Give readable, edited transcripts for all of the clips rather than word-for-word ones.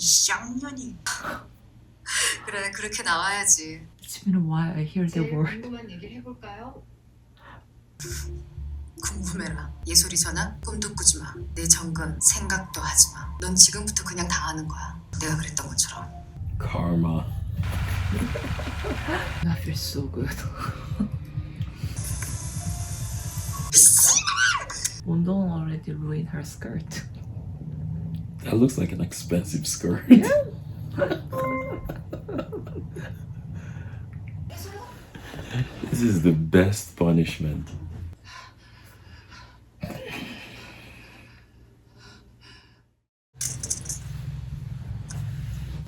쌍년이. 그래, 그렇게 나와야지. It's been a while I hear the 제일 word. 궁금한 얘기를 해볼까요? 궁금해라. 예솔이 전화? 꿈도 꾸지 마. 내 정근 생각도 하지 마. 넌 지금부터 그냥 당하는 거야. 내가 그랬던 것처럼. Karma. That feels so good. Mondoon already ruined her skirt. That looks like an expensive skirt. This is the best punishment.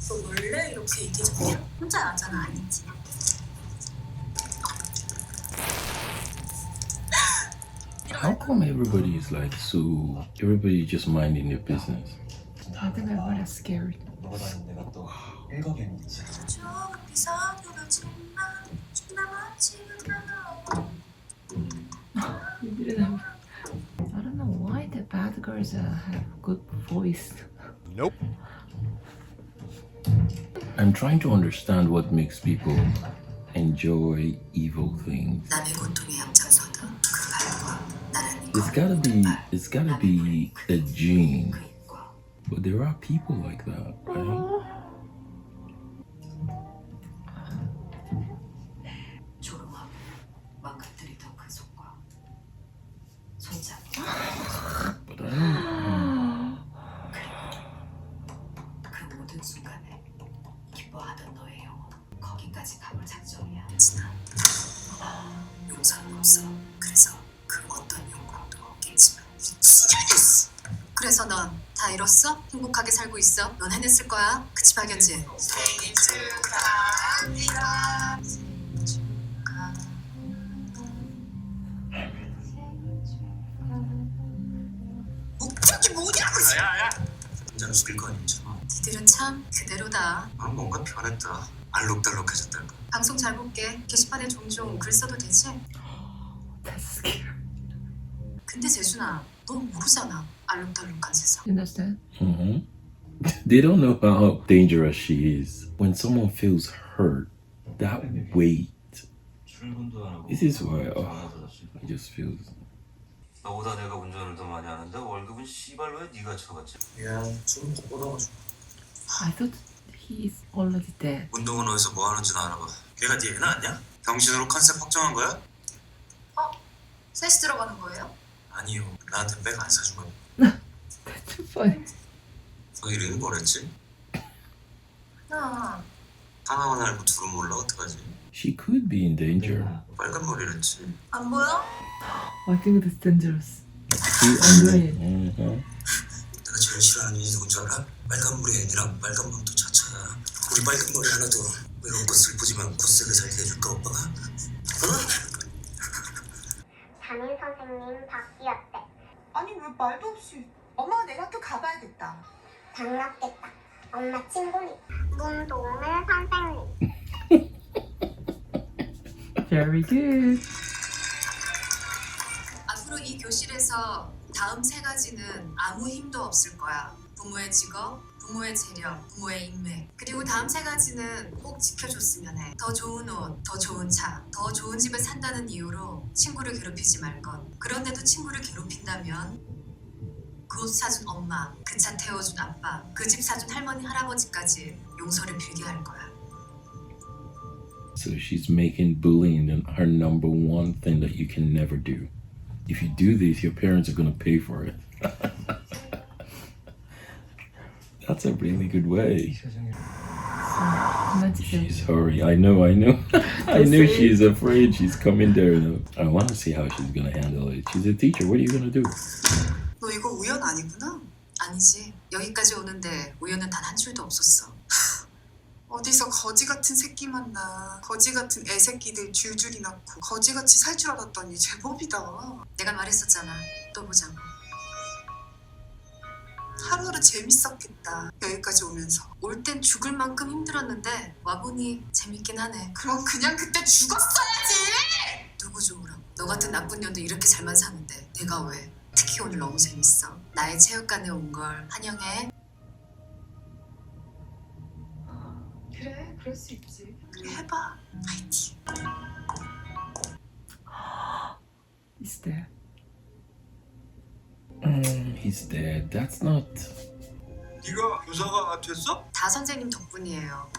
너 원래 이렇게 이기적이야? 혼자 나잖아, 아니지? How come everybody is like so? Everybody just minding their business. I think I was scared. 너가 다닌 데가 또 일거견이지. You didn't have... I don't know why the bad girls have good voice. Nope. I'm trying to understand what makes people enjoy evil things. 남의 고통에 앞장서다. 그 발과 나는 It's gotta be a gene. 그 입과 But there are people like that, right? 조롱하고 망가뜨리던 그 손과 손잡고 But I don't. 그 모든 순간에 기뻐하던 너의 영혼 거기까지 가볼 작정이야. 진아, 용서는 없어. 그래서 그 어떤 영광도 없겠지만 그래서 넌 다 잃었어? 행복하게 살고 있어? 넌 해냈을 거야. 그치 박연지? 생일 축하합니다. 생일 축하. 목적이 뭐냐고. 야야 혼자 죽일 거 아니잖아. 니들은 참 그대로다. 넌 뭔가 변했다. 알록달록해졌달까. 방송 잘 볼게. 게시판에 종종 글 써도 되지? That's scary. 근데 재준아, 넌 모르잖아. 알록달록한 세상. You understand? They don't know how dangerous she is. When someone feels hurt, that weight, 출근도 안 하고. this is why 전화도 it just feels. 너보다 내가 운전을 더 많이 하는데 월급은 씨발 왜 네가 쳐갔지? 미안, 조금 더 뻗어가지고. I thought he's already dead. 운동은 어디서 뭐 하는지는 알아봐. 걔가 네 애 낳았냐? 병신으로 컨셉 확정한 거야? 셋이 들어가는 거예요? 아니요, 나한테 백 안 사준 거야. That's too funny. 너 이름이 뭐랬지? 나 하나만 알고 둘은 몰라 어떡하지? She could be in danger. 빨간 머리랬지. 안 보여? I think that's dangerous. She 내가 제일 싫어하는 일이 누군 줄 알아? 빨간 머리 애니랑 빨간 망토 차차야. 우리 빨간 머리 하나도 외롭고 슬프지만 굳세게 살게 해줄까 오빠가? 어? 담임 선생님 바뀌었대. 아니 왜 말도 없이 엄마가 내일 학교 가봐야겠다. 반갑겠다. 엄마 친구니. 문동을 선생님. Very good. 앞으로 이 교실에서 다음 세 가지는 아무 힘도 없을 거야. 부모의 직업, 부모의 재력, 부모의 인맥. 그리고 다음 세 가지는 꼭 지켜줬으면 해. 더 좋은 옷, 더 좋은 차, 더 좋은 집에 산다는 이유로 친구를 괴롭히지 말 것. 그런데도 친구를 괴롭힌다면 그 옷 사준 엄마, 그 차 태워준 아빠, 그 집 사준 할머니, 할아버지까지 용서를 빌게 할 거야. So she's making bullying her number one thing that you can never do. If you do this, your parents are gonna pay for it. That's a really good way. She's hurry. I know. I know she's afraid. She's coming there. I want to see how she's gonna handle it. She's a teacher. What are you gonna do? 너 이거 우연 아니구나? 아니지. 여기까지 오는데 우연은 단 한 줄도 없었어. 어디서 거지 같은 새끼 만나. 거지 같은 애새끼들 줄줄이 낳고 거지같이 살 줄 알았더니 제법이다. 내가 말했었잖아. 또 보자고. 하루하루 재밌었겠다. 여기까지 오면서. 올 땐 죽을 만큼 힘들었는데 와보니 재밌긴 하네. 그럼 그냥 그때 죽었어야지. 누구 좋으라고. 너 같은 나쁜 년도 이렇게 잘만 사는데 내가 왜. 특히 오늘 너무 재밌어. 나의 체육관에 온 걸 환영해. 그래, 그럴 수 있지. 그래 해봐. 파이팅. Is there? He's dead. That's not. 네가 교사가 됐어? 다 선생님 덕분이에요.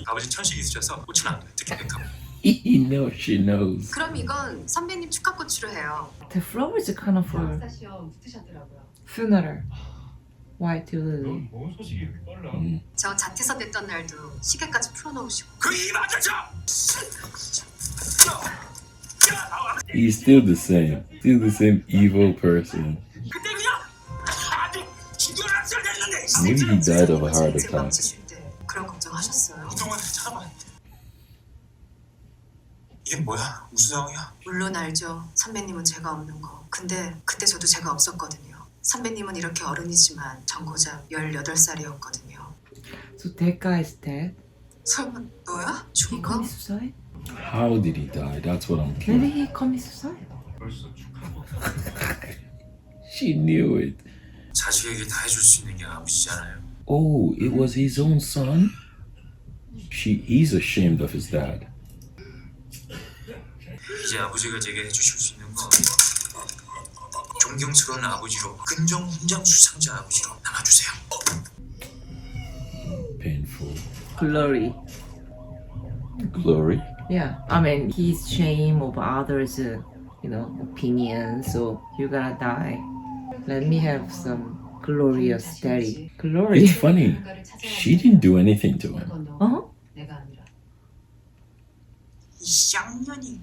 아버지 천식 있으셔서 꽃은 안 돼. 특히 백합. He knows. She knows. 그럼 이건 선배님 축하꽃으로 해요. The flower is kind of for funeral. White lily. 뭔 소식이 이렇게 빨라? 저 자퇴서 됐던 날도 시계까지 풀어놓으시고. 그입 맞춰줘. He's still the same. Still the same evil person. 그때 그냥 아주 죽여놨어야 됐는데. Maybe he died of a heart 제가 attack. 망치실 때 그런 걱정하셨어요? 이동환을 찾아봐. 이게 뭐야? 무슨 상황이야? 물론 알죠. 선배님은 제가 없는 거. 근데 그때 저도 제가 없었거든요. 선배님은 이렇게 어른이지만 전 고작 18살이었거든요. So that guy is dead. 설마 너야? He 죽은 거? commit suicide? How did he die? That's what I'm Maybe curious. he commit suicide. 벌써 축하고. She knew it. 자식에게 다 해줄 수 있는 게 아버지잖아요. Oh, it was his own son? He's ashamed of his dad. 이제 아버지가 제게 해주실 수 있는 건 존경스러운 아버지로 근정 훈장 수상자 아버지로 남아주세요. Painful. Glory. Glory? Yeah. I mean, he's shame of others, opinions. So you gotta die. Let me have some glorious daddy. Glory. It's funny. She didn't do anything to him. Uh-huh. 이 쌍년이.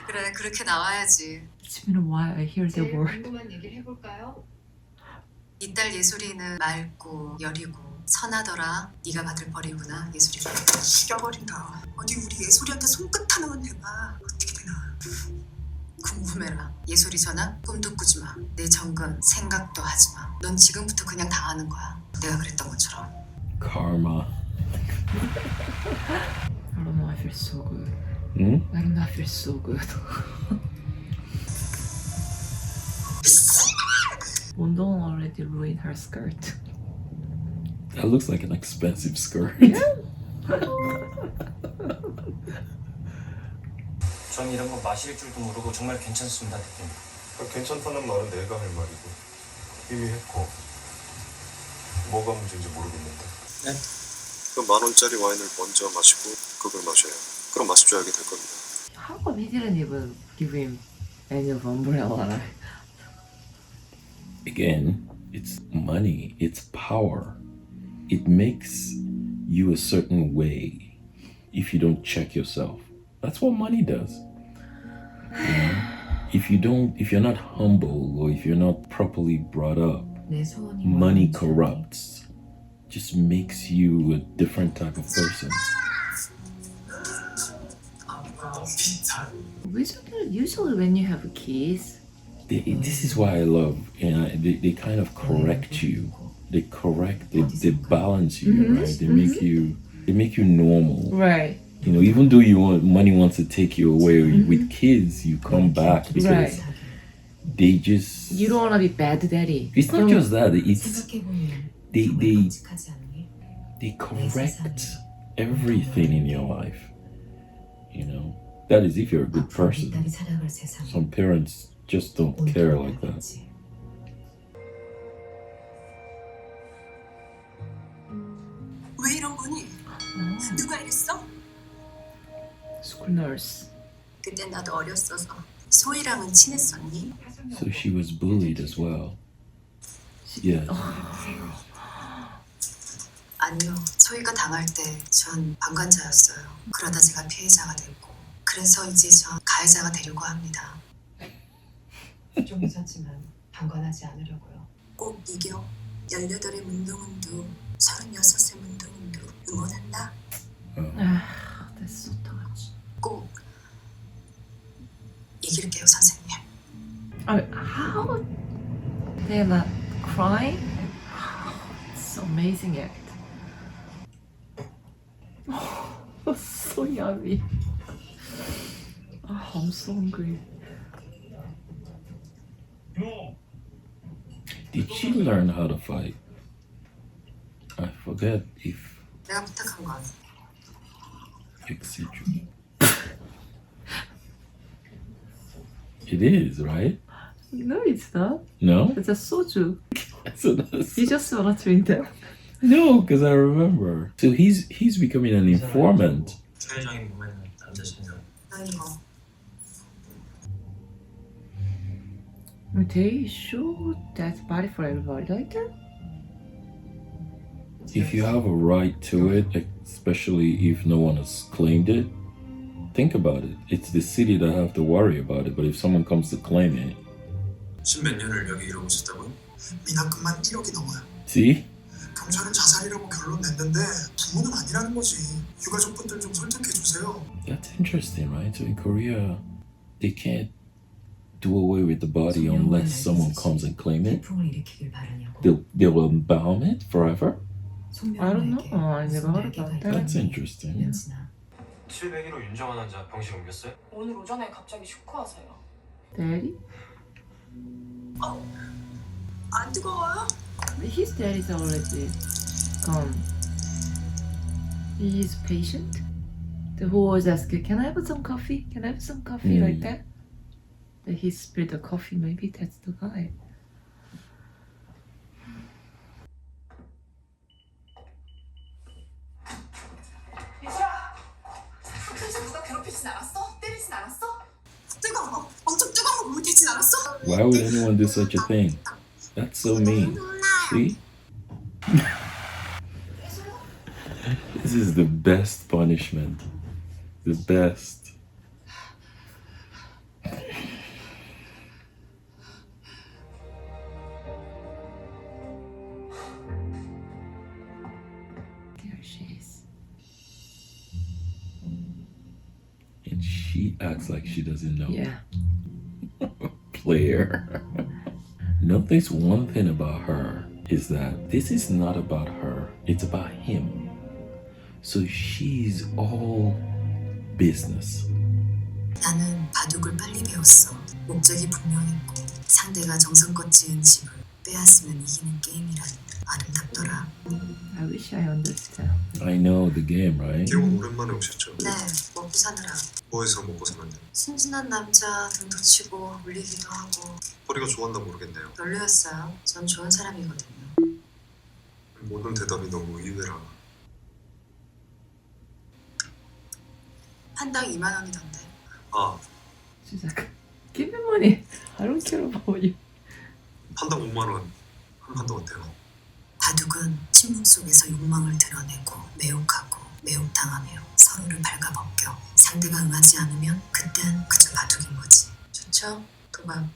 그래 그렇게 나와야지. It's been a while I hear the word. 궁금한 얘기를 해볼까요? 이 딸 예술이는 맑고 여리고 선하더라. 네가 받을 벌이구나 예술이가. 죽여버린다. 어디 우리 예솔이한테 손끝 하나만 대봐. 어떻게 되나. 궁금해라. 예술이 전화? 꿈도 꾸지 마. 내 정근 생각도 하지 마. 넌 지금부터 그냥 당하는 거야. 내가 그랬던 것처럼. Karma. I don't know, I feel so good. Hmm? I don't know, I feel so good. Mondoon already ruined her skirt. That looks like an expensive skirt. 전 이런 거 마실 줄도 모르고 정말 괜찮습니다, 대표님. 괜찮다는 말은 내가 할 말이고 이미 했고 뭐가 문제인지 모르겠는데. 네? 그 10,000원짜리 와인을 먼저 마시고 그걸 마셔요. 그럼 마십자하게 될 겁니다. How come he didn't even give him any of umbrella? Again, it's money, it's power. It makes you a certain way if you don't check yourself. That's what money does. You know? If you're not humble or if you're not properly brought up, money corrupts. Just makes you a different type of person. Usually when you have kids, This is why I love, they kind of correct you. They correct, they balance you, right? They make you normal. right? You know, even though money wants to take you away, with kids you come back because Right. they just. You don't want to be bad daddy. It's not just that. It's they correct everything in your life. You know, that is if you're a good person. Some parents just don't care like that. 왜 이런 거니? 누가 이랬어? School nurse. 그때 나도 어렸어서. 소희랑은 친했었니? So she was bullied as well. Yes. 아니요. 소희가 당할 때 전 방관자였어요. 그러다 제가 피해자가 됐고. 그래서 이제 전 가해자가 되려고 합니다. 좀 늦었지만 방관하지 않으려고요. 꼭 이겨. 18의 문동은도 36의 문동은도 응원한다. That's so touch. 꼭 이길게요, 선생님. I mean, how they're not crying? It's amazing act. So yummy. I'm so hungry. Did she learn how to fight? I forget if. 내가 부탁한 건 Excuse me. It is, right? No, it's not. No? It's a soju. So that's, You just wanna drink that. no, because I remember. So he's becoming an informant. 사회적인 몸에는 남자 신장. 난 이거 Are they sure that's body for everybody like that? If you have a right to it, especially if no one has claimed it, think about it. It's the city that have to worry about it. But if someone comes to claim it, 십몇 년을 여기 이러고 있었다고요? 미납금만 1억이 넘어요. see? 경찰은 자살이라고 결론 냈는데 부모는 아니라는 거지. 유가족분들 좀 설득해 주세요. That's interesting, right? So in Korea, they can't do away with the body unless someone comes and claim it. 태풍을 일으키길 바라냐고. They'll embalm it forever. I don't know. I never heard about that. That's interesting. 701호 윤정환 환자 병실 옮겼어요? 오늘 오전에 갑자기 쇼크하세요. Daddy? 안 뜨거워요? His daddy's already gone. He's patient. The who always asks, can I have some coffee? Can I have some coffee? Like that. That he spilled the coffee, maybe that's the guy. 얘들아! 학교에서 누가 괴롭히진 않았어? 때리진 않았어? 뜨거워. 엄청 뜨거운 거 물 되진 않았어? Why would anyone do such a thing? That's so mean. See? This is the best punishment. The best. There she is. And she acts like she doesn't know. Yeah. Player. Notice one thing about her is that this is not about her, it's about him. So she's all business. 나는 바둑을 빨리 배웠어. 목적이 분명했고 상대가 정성껏 지은 집을 빼앗으면 이기는 게임이란 아름답더라. I wish I understand. I know the game, right? 기록은 오랜만에 오셨죠? 네, 먹고 사느라. 뭐해서 먹고 사는데? 순진한 남자 등도 치고 울리기도 하고 허리가 좋았나 모르겠네요. 별로였어요. 전 좋은 사람이거든요. 모든 대답이 너무 의외라. 한당 2만 원이던데. 아, She's like, give me money. I don't care about you. 판당 5만 원. 한 판당 어때요? 바둑은 침묵 속에서 욕망을 드러내고 매혹하고 매혹당하며 서로를 발가벗겨 상대가 응하지 않으면 그땐 그저 바둑인 거지. 좋죠? 도박.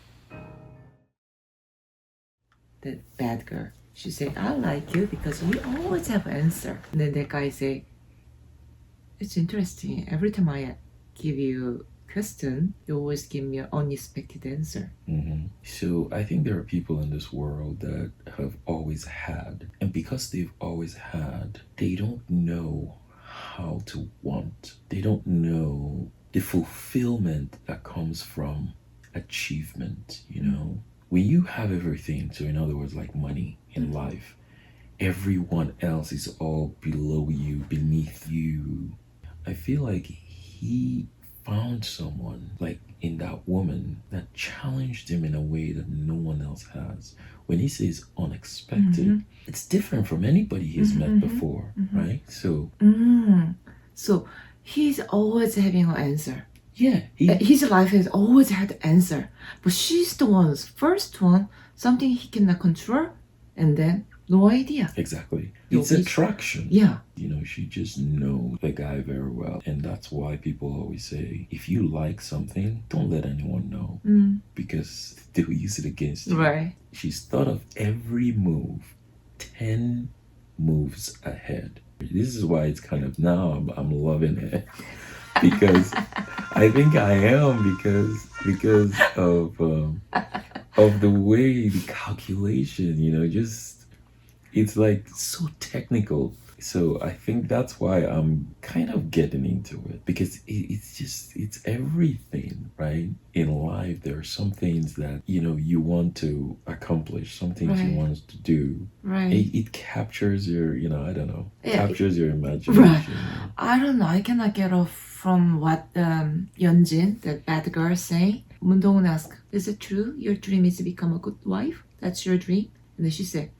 The bad girl. She said, I like you because you always have answer. And then that guy say, it's interesting. Every time I give you question, you always give me an unexpected answer. So I think there are people in this world that have always had, and because they've always had, they don't know how to want. They don't know the fulfillment that comes from achievement, you know? When you have everything, so in other words, like money in life, everyone else is all below you, beneath you. I feel like he found someone, like in that woman, that challenged him in a way that no one else has. When he says unexpected, it's different from anybody he's met before, right? So, So he's always having an answer. yeah, His life has always had an answer. But she's the one's first one, something he cannot control, and then no idea. exactly. You'll It's be- attraction. Yeah. You know, she just knows the guy very well. And that's why people always say, if you like something, don't let anyone know. Because they'll use it against you. Right. She's thought of every move 10 moves ahead. This is why it's kind of now I'm loving it. Because I think I am because of the way the calculation, you know, just it's like so technical. So I think that's why I'm kind of getting into it, because it's everything, right? In life, there are some things that, you want to accomplish, some things you Right. want to do. Right. It captures your, I don't know, Yeah, captures your imagination. Right. I don't know. I cannot get off from what Yeonjin, that bad girl, saying. 문동은 asked, is it true your dream is to become a good wife? That's your dream? And then she said,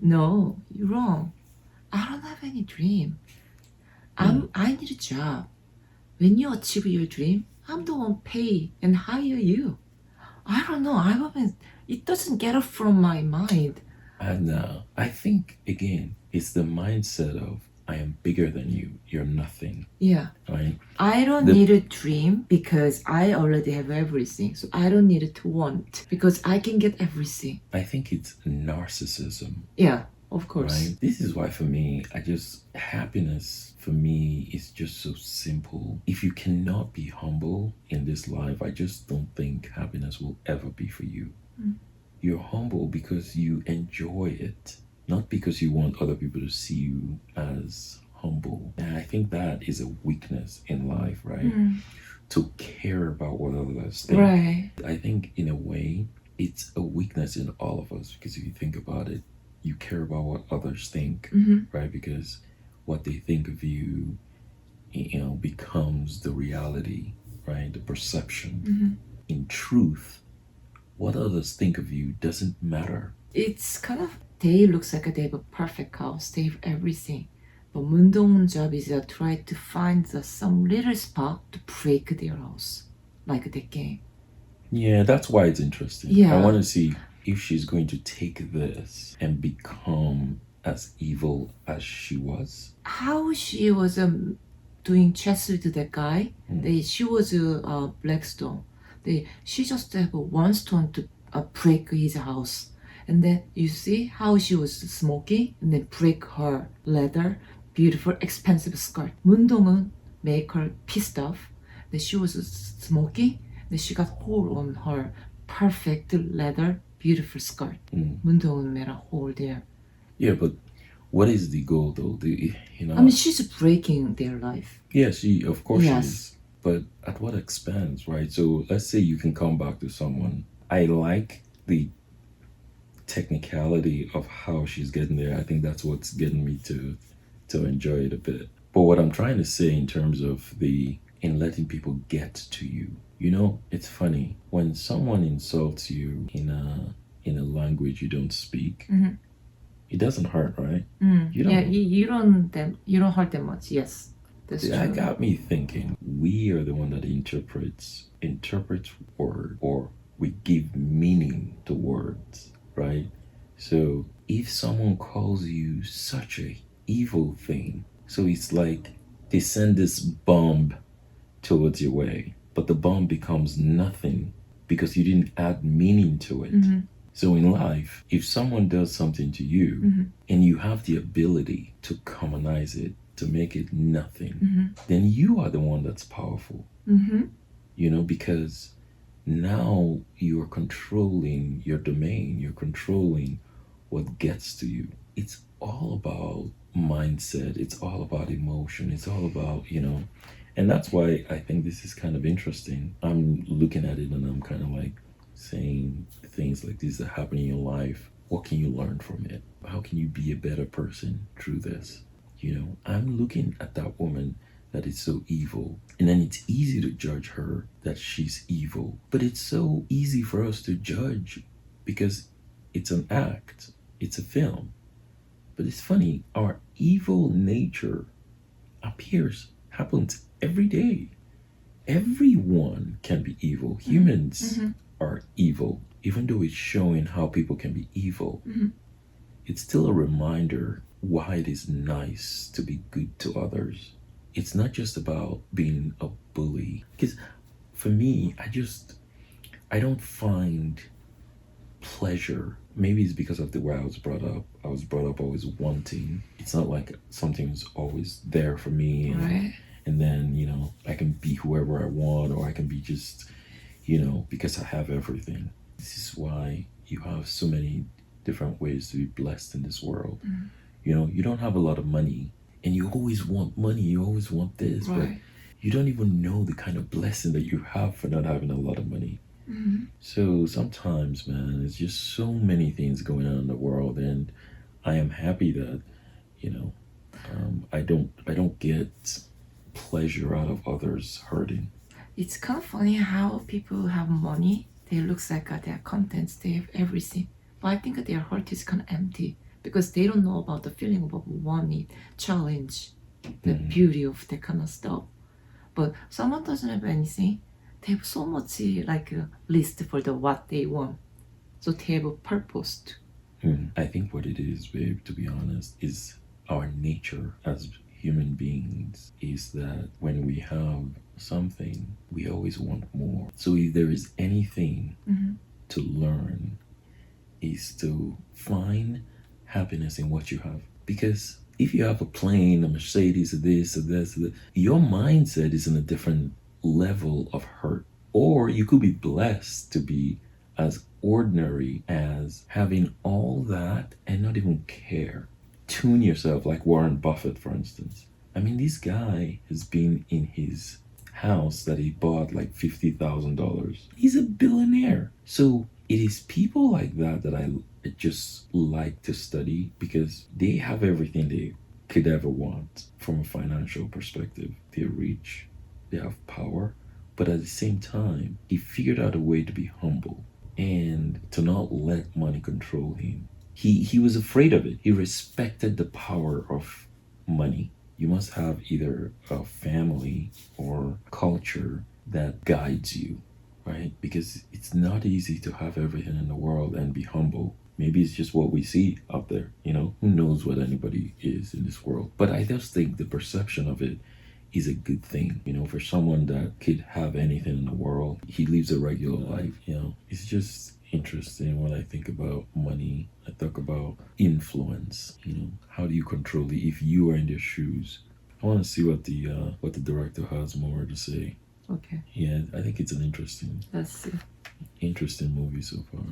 no, you're wrong. I don't have any dream. I need a job. When you achieve your dream, I'm the one pay and hire you. I don't know. It doesn't get up from my mind. And I think, again, it's the mindset of, I am bigger than you. You're nothing. Yeah. Right? I don't need a dream because I already have everything. So I don't need to want because I can get everything. I think it's narcissism. Yeah, of course. Right? This is why for me, happiness for me is just so simple. If you cannot be humble in this life, I just don't think happiness will ever be for you. You're humble because you enjoy it, not because you want other people to see you as humble. And I think that is a weakness in life, right? To care about what others think. Right. I think in a way, it's a weakness in all of us, because if you think about it, you care about what others think, right? Because what they think of you, becomes the reality, right? The perception. In truth, what others think of you doesn't matter. It's kind of, they looks like they have a perfect house. They have everything. But 문동은's job is to try to find some little spot to break their house. Like the game. Yeah, that's why it's interesting. Yeah. I want to see if she's going to take this and become as evil as she was. How she was doing chess with that guy. She was Blackstone. She just have one stone to break his house. And then you see how she was smoking and then break her leather, beautiful, expensive skirt. 문동은 make her pissed off. Then she was smoking. Then she got hole on her perfect leather, beautiful skirt. 문동은 made a hole there. Yeah, but what is the goal though? I mean, she's breaking their life. Yeah, of course Yes. she is. But at what expense, right? So let's say you can come back to someone. I like the technicality of how she's getting there. I think that's what's getting me to enjoy it a bit. But what I'm trying to say in terms of in letting people get to you, it's funny when someone insults you in a language you don't speak. It doesn't hurt, right? You don't. Yeah, you don't hurt them much. Yes, that's true. That got me thinking. We are the one that interprets word, or we give meaning to words, right? So if someone calls you such a evil thing, so it's like they send this bomb towards your way, but the bomb becomes nothing because you didn't add meaning to it. So in life, if someone does something to you and you have the ability to commonize it, to make it nothing, then you are the one that's powerful. Because now you're controlling your domain, you're controlling what gets to you. It's all about mindset, it's all about emotion, it's all about, and that's why I think this is kind of interesting. I'm looking at it and I'm kind of like saying things like this that happen in your life. What can you learn from it? How can you be a better person through this? I'm looking at that woman that is so evil, and then it's easy to judge her that she's evil. But it's so easy for us to judge because it's an act, it's a film. But it's funny, our evil nature happens every day. Everyone can be evil. Humans are evil. Even though it's showing how people can be evil, it's still a reminder why it is nice to be good to others. It's not just about being a bully. Because for me, I don't find pleasure. Maybe it's because of the way I was brought up. I was brought up always wanting. It's not like something's always there for me. And then, I can be whoever I want, or I can be just, because I have everything. This is why you have so many different ways to be blessed in this world. You know, you don't have a lot of money and you always want money, you always want this, but Right. you don't even know the kind of blessing that you have for not having a lot of money. Mhm. So sometimes, man, there's just so many things going on in the world, and I am happy that, you know, I don't get pleasure out of others hurting. It's kind of funny how people have money. They looks like they are contents. They have everything, but I think their heart is kind of empty because they don't know about the feeling of wanting, challenge, the beauty of that kind of stuff. But someone doesn't have anything. They have so much like a list for the what they want, so they have a purpose. I think what it is, babe, to be honest, is our nature as human beings is that when we have something, we always want more. So if there is anything to learn, is to find happiness in what you have. Because if you have a plane, a Mercedes, this, your mindset is in a different level of hurt. Or you could be blessed to be as ordinary as having all that and not even care. Tune yourself, like Warren Buffett, for instance. I mean, this guy has been in his house that he bought like $50,000. He's a billionaire. So it is people like that that I just like to study because they have everything they could ever want from a financial perspective. They're rich, they have power, but at the same time, he figured out a way to be humble and to not let money control him. He was afraid of it. He respected the power of money. You must have either a family or culture that guides you, right? Because it's not easy to have everything in the world and be humble. Maybe it's just what we see out there, you know? Who knows what anybody is in this world? But I just think the perception of it is a good thing, you know, for someone that could have anything in the world. He lives a regular life, you know? It's just interesting when I think about money. I talk about influence, you know? How do you control it if you are in their shoes? I want to see what the director has more to say. Okay, Yeah, I think it's an interesting let's see. movie so far.